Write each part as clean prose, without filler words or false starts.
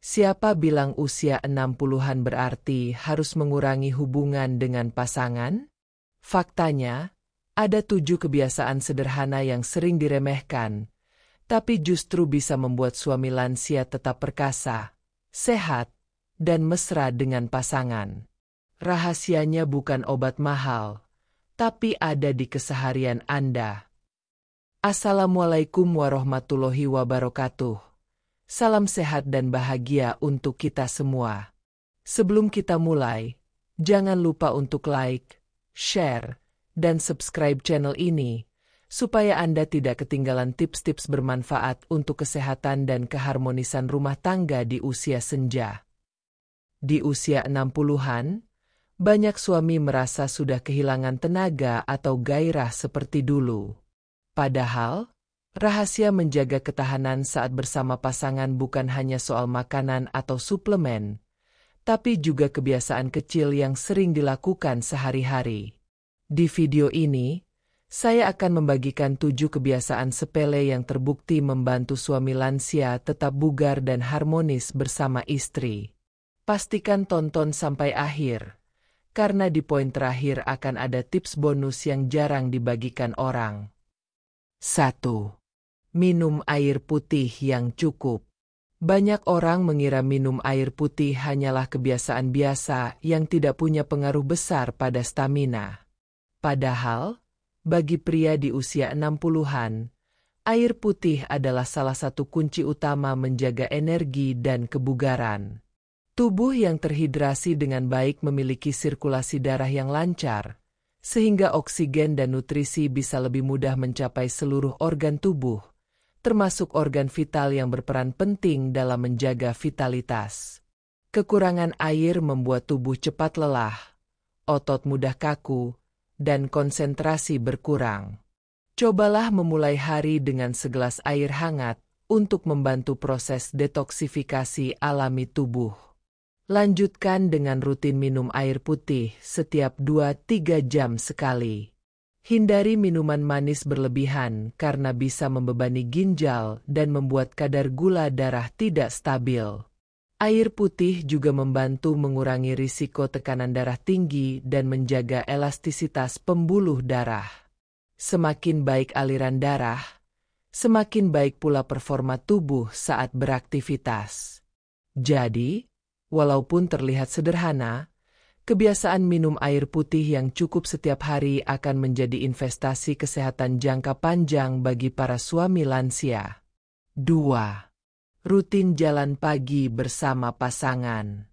Siapa bilang usia 60-an berarti harus mengurangi hubungan dengan pasangan? Faktanya, ada 7 kebiasaan sederhana yang sering diremehkan, tapi justru bisa membuat suami lansia tetap perkasa, sehat, dan mesra dengan pasangan. Rahasianya bukan obat mahal, tapi ada di keseharian Anda. Assalamualaikum warahmatullahi wabarakatuh. Salam sehat dan bahagia untuk kita semua. Sebelum kita mulai, jangan lupa untuk like, share, dan subscribe channel ini, supaya Anda tidak ketinggalan tips-tips bermanfaat untuk kesehatan dan keharmonisan rumah tangga di usia senja. Di usia 60-an, banyak suami merasa sudah kehilangan tenaga atau gairah seperti dulu. Padahal, rahasia menjaga ketahanan saat bersama pasangan bukan hanya soal makanan atau suplemen, tapi juga kebiasaan kecil yang sering dilakukan sehari-hari. Di video ini, saya akan membagikan 7 kebiasaan sepele yang terbukti membantu suami lansia tetap bugar dan harmonis bersama istri. Pastikan tonton sampai akhir, karena di poin terakhir akan ada tips bonus yang jarang dibagikan orang. 1. Minum air putih yang cukup. Banyak orang mengira minum air putih hanyalah kebiasaan biasa yang tidak punya pengaruh besar pada stamina. Padahal, bagi pria di usia 60-an, air putih adalah salah satu kunci utama menjaga energi dan kebugaran. Tubuh yang terhidrasi dengan baik memiliki sirkulasi darah yang lancar, sehingga oksigen dan nutrisi bisa lebih mudah mencapai seluruh organ tubuh, termasuk organ vital yang berperan penting dalam menjaga vitalitas. Kekurangan air membuat tubuh cepat lelah, otot mudah kaku, dan konsentrasi berkurang. Cobalah memulai hari dengan segelas air hangat untuk membantu proses detoksifikasi alami tubuh. Lanjutkan dengan rutin minum air putih setiap 2-3 jam sekali. Hindari minuman manis berlebihan karena bisa membebani ginjal dan membuat kadar gula darah tidak stabil. Air putih juga membantu mengurangi risiko tekanan darah tinggi dan menjaga elastisitas pembuluh darah. Semakin baik aliran darah, semakin baik pula performa tubuh saat beraktivitas. Jadi, walaupun terlihat sederhana, kebiasaan minum air putih yang cukup setiap hari akan menjadi investasi kesehatan jangka panjang bagi para suami lansia. 2. Rutin jalan pagi bersama pasangan.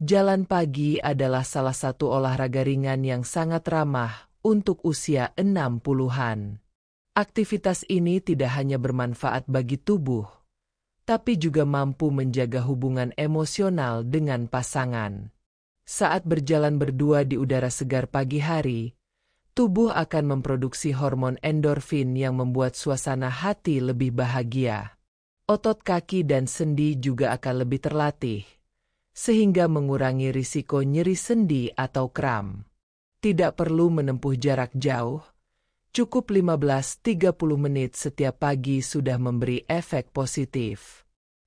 Jalan pagi adalah salah satu olahraga ringan yang sangat ramah untuk usia 60-an. Aktivitas ini tidak hanya bermanfaat bagi tubuh, tapi juga mampu menjaga hubungan emosional dengan pasangan. Saat berjalan berdua di udara segar pagi hari, tubuh akan memproduksi hormon endorfin yang membuat suasana hati lebih bahagia. Otot kaki dan sendi juga akan lebih terlatih, sehingga mengurangi risiko nyeri sendi atau kram. Tidak perlu menempuh jarak jauh, cukup 15-30 menit setiap pagi sudah memberi efek positif.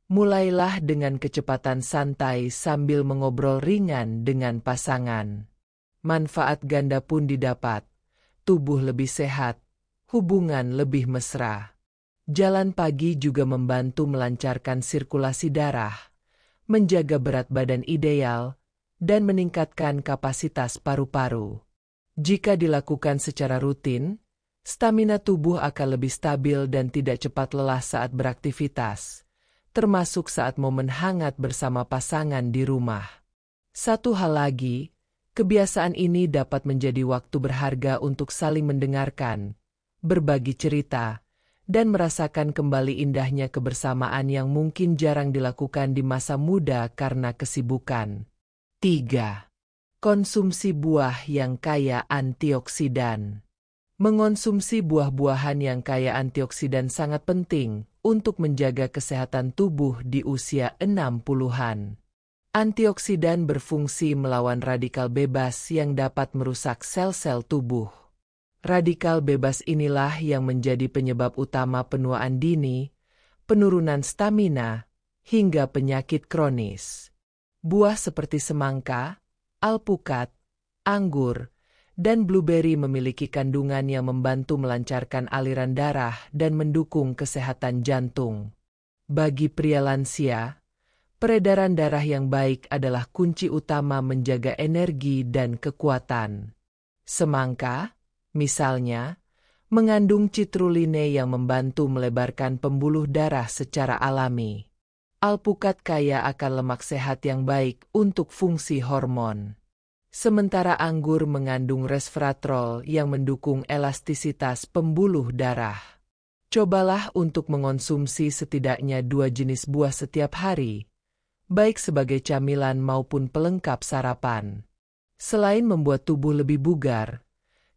Mulailah dengan kecepatan santai sambil mengobrol ringan dengan pasangan. Manfaat ganda pun didapat, tubuh lebih sehat, hubungan lebih mesra. Jalan pagi juga membantu melancarkan sirkulasi darah, menjaga berat badan ideal, dan meningkatkan kapasitas paru-paru. Jika dilakukan secara rutin, stamina tubuh akan lebih stabil dan tidak cepat lelah saat beraktivitas, termasuk saat momen hangat bersama pasangan di rumah. Satu hal lagi, kebiasaan ini dapat menjadi waktu berharga untuk saling mendengarkan, berbagi cerita, dan merasakan kembali indahnya kebersamaan yang mungkin jarang dilakukan di masa muda karena kesibukan. 3. Konsumsi buah yang kaya antioksidan. Mengonsumsi buah-buahan yang kaya antioksidan sangat penting untuk menjaga kesehatan tubuh di usia 60-an. Antioksidan berfungsi melawan radikal bebas yang dapat merusak sel-sel tubuh. Radikal bebas inilah yang menjadi penyebab utama penuaan dini, penurunan stamina, hingga penyakit kronis. Buah seperti semangka, alpukat, anggur, dan blueberry memiliki kandungan yang membantu melancarkan aliran darah dan mendukung kesehatan jantung. Bagi pria lansia, peredaran darah yang baik adalah kunci utama menjaga energi dan kekuatan. Semangka, misalnya, mengandung citruline yang membantu melebarkan pembuluh darah secara alami. Alpukat kaya akan lemak sehat yang baik untuk fungsi hormon. Sementara anggur mengandung resveratrol yang mendukung elastisitas pembuluh darah. Cobalah untuk mengonsumsi setidaknya 2 jenis buah setiap hari, baik sebagai camilan maupun pelengkap sarapan. Selain membuat tubuh lebih bugar,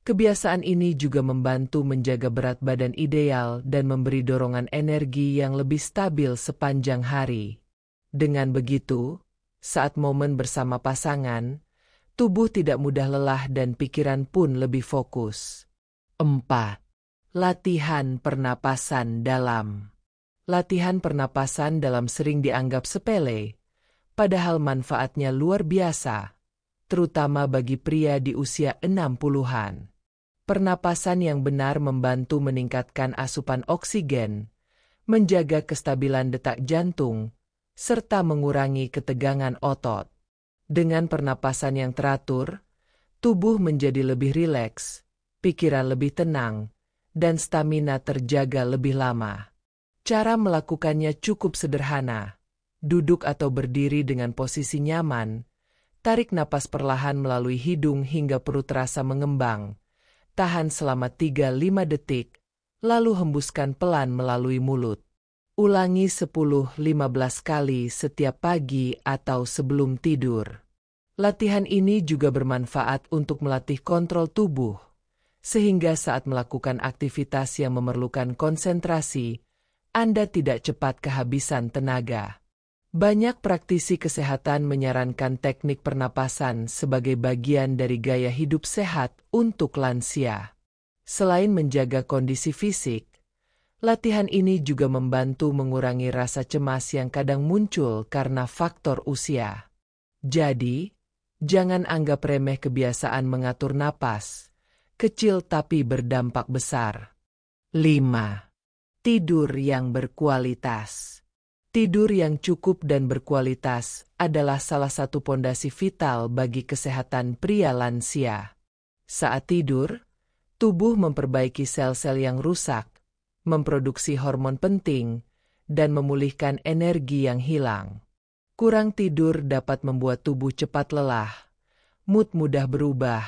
kebiasaan ini juga membantu menjaga berat badan ideal dan memberi dorongan energi yang lebih stabil sepanjang hari. Dengan begitu, saat momen bersama pasangan, tubuh tidak mudah lelah dan pikiran pun lebih fokus. 4. Latihan pernapasan dalam. Latihan pernapasan dalam sering dianggap sepele, padahal manfaatnya luar biasa, terutama bagi pria di usia 60-an. Pernapasan yang benar membantu meningkatkan asupan oksigen, menjaga kestabilan detak jantung, serta mengurangi ketegangan otot. Dengan pernapasan yang teratur, tubuh menjadi lebih rileks, pikiran lebih tenang, dan stamina terjaga lebih lama. Cara melakukannya cukup sederhana. Duduk atau berdiri dengan posisi nyaman, tarik napas perlahan melalui hidung hingga perut terasa mengembang. Tahan selama 3-5 detik, lalu hembuskan pelan melalui mulut. Ulangi 10-15 kali setiap pagi atau sebelum tidur. Latihan ini juga bermanfaat untuk melatih kontrol tubuh, sehingga saat melakukan aktivitas yang memerlukan konsentrasi, Anda tidak cepat kehabisan tenaga. Banyak praktisi kesehatan menyarankan teknik pernapasan sebagai bagian dari gaya hidup sehat untuk lansia. Selain menjaga kondisi fisik, latihan ini juga membantu mengurangi rasa cemas yang kadang muncul karena faktor usia. Jadi, jangan anggap remeh kebiasaan mengatur napas, kecil tapi berdampak besar. 5. Tidur yang berkualitas. Tidur yang cukup dan berkualitas adalah salah satu pondasi vital bagi kesehatan pria lansia. Saat tidur, tubuh memperbaiki sel-sel yang rusak, memproduksi hormon penting, dan memulihkan energi yang hilang. Kurang tidur dapat membuat tubuh cepat lelah, mood mudah berubah,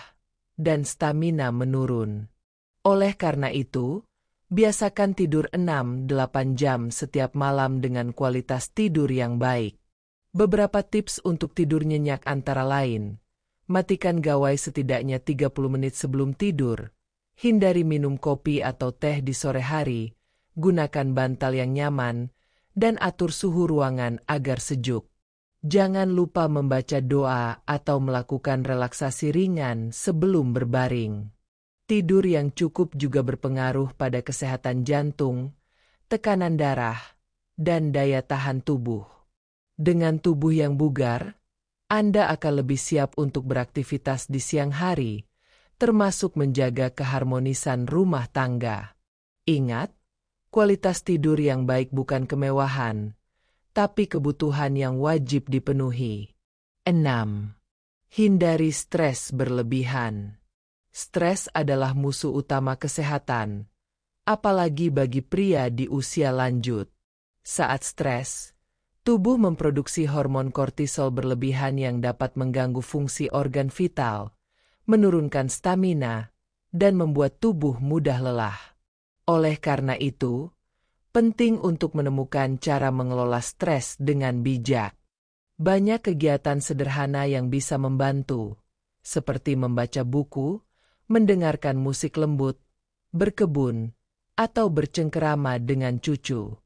dan stamina menurun. Oleh karena itu, biasakan tidur 6-8 jam setiap malam dengan kualitas tidur yang baik. Beberapa tips untuk tidur nyenyak antara lain: matikan gawai setidaknya 30 menit sebelum tidur, hindari minum kopi atau teh di sore hari, gunakan bantal yang nyaman, dan atur suhu ruangan agar sejuk. Jangan lupa membaca doa atau melakukan relaksasi ringan sebelum berbaring. Tidur yang cukup juga berpengaruh pada kesehatan jantung, tekanan darah, dan daya tahan tubuh. Dengan tubuh yang bugar, Anda akan lebih siap untuk beraktivitas di siang hari, termasuk menjaga keharmonisan rumah tangga. Ingat, kualitas tidur yang baik bukan kemewahan, tapi kebutuhan yang wajib dipenuhi. 6. Hindari stres berlebihan. Stres adalah musuh utama kesehatan, apalagi bagi pria di usia lanjut. Saat stres, tubuh memproduksi hormon kortisol berlebihan yang dapat mengganggu fungsi organ vital, menurunkan stamina, dan membuat tubuh mudah lelah. Oleh karena itu, penting untuk menemukan cara mengelola stres dengan bijak. Banyak kegiatan sederhana yang bisa membantu, seperti membaca buku, mendengarkan musik lembut, berkebun, atau bercengkerama dengan cucu.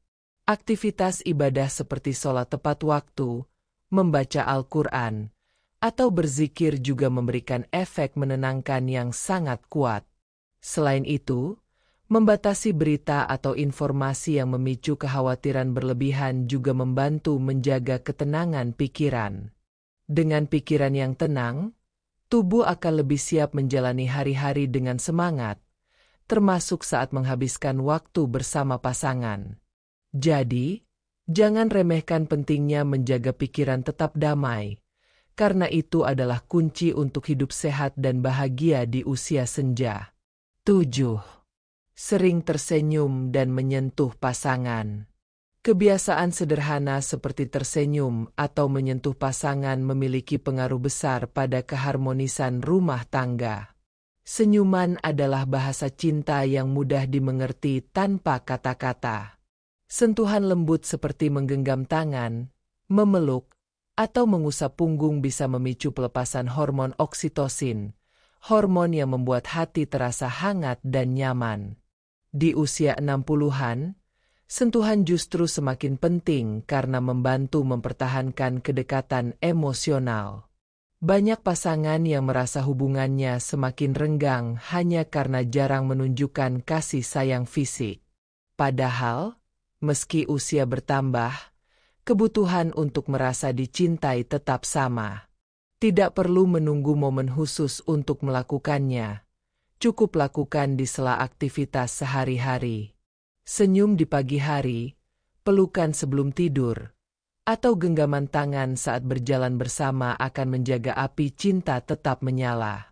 Aktivitas ibadah seperti sholat tepat waktu, membaca Al-Quran, atau berzikir juga memberikan efek menenangkan yang sangat kuat. Selain itu, Membatasi berita atau informasi yang memicu kekhawatiran berlebihan juga membantu menjaga ketenangan pikiran. Dengan pikiran yang tenang, tubuh akan lebih siap menjalani hari-hari dengan semangat, termasuk saat menghabiskan waktu bersama pasangan. Jadi, jangan remehkan pentingnya menjaga pikiran tetap damai, karena itu adalah kunci untuk hidup sehat dan bahagia di usia senja. 7. Sering tersenyum dan menyentuh pasangan. Kebiasaan sederhana seperti tersenyum atau menyentuh pasangan memiliki pengaruh besar pada keharmonisan rumah tangga. Senyuman adalah bahasa cinta yang mudah dimengerti tanpa kata-kata. Sentuhan lembut seperti menggenggam tangan, memeluk, atau mengusap punggung bisa memicu pelepasan hormon oksitosin, hormon yang membuat hati terasa hangat dan nyaman. Di usia 60-an, sentuhan justru semakin penting karena membantu mempertahankan kedekatan emosional. Banyak pasangan yang merasa hubungannya semakin renggang hanya karena jarang menunjukkan kasih sayang fisik. Padahal, meski usia bertambah, kebutuhan untuk merasa dicintai tetap sama. Tidak perlu menunggu momen khusus untuk melakukannya. Cukup lakukan di sela aktivitas sehari-hari. Senyum di pagi hari, pelukan sebelum tidur, atau genggaman tangan saat berjalan bersama akan menjaga api cinta tetap menyala.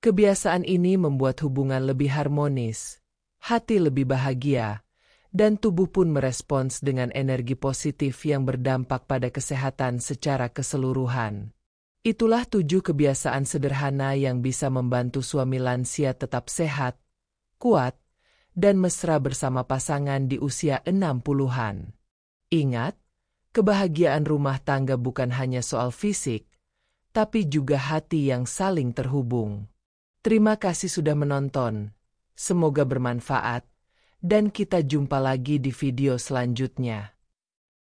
Kebiasaan ini membuat hubungan lebih harmonis, hati lebih bahagia, dan tubuh pun merespons dengan energi positif yang berdampak pada kesehatan secara keseluruhan. Itulah 7 kebiasaan sederhana yang bisa membantu suami lansia tetap sehat, kuat, dan mesra bersama pasangan di usia 60-an. Ingat, kebahagiaan rumah tangga bukan hanya soal fisik, tapi juga hati yang saling terhubung. Terima kasih sudah menonton. Semoga bermanfaat, dan kita jumpa lagi di video selanjutnya.